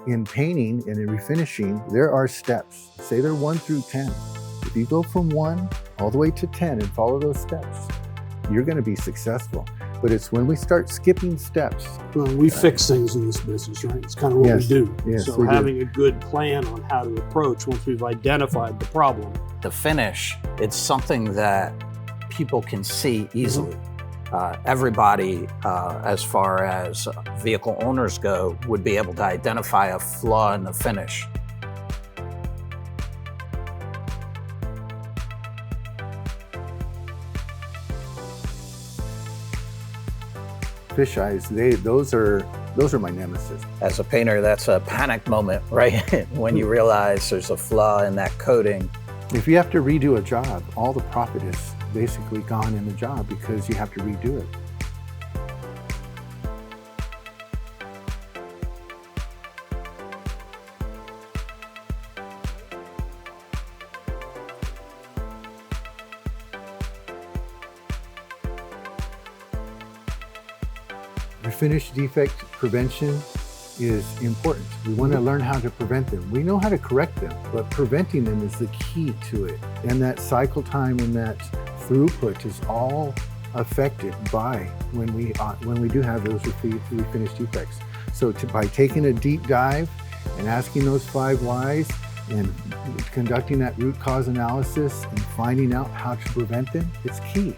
In painting and in refinishing, there are steps. Say they're 1 through 10. If you go from 1 all the way to 10 and follow those steps, you're going to be successful. But it's when we start skipping steps. Well, we fix things in this business, right? It's kind of what we do. Yes, so we having a good plan on how to approach once we've identified the problem. The finish, it's something that people can see easily. Everybody, as far as vehicle owners go, would be able to identify a flaw in the finish. Fish eyes, those are my nemesis. As a painter, that's a panic moment, right? When you realize there's a flaw in that coating. If you have to redo a job, all the profit is basically gone in the job because you have to redo it. Refinish defect prevention is important. We want to learn how to prevent them. We know how to correct them, but preventing them is the key to it. And that cycle time and that throughput is all affected by when we do have those refinish defects. So by taking a deep dive and asking those 5 whys and conducting that root cause analysis and finding out how to prevent them, it's key.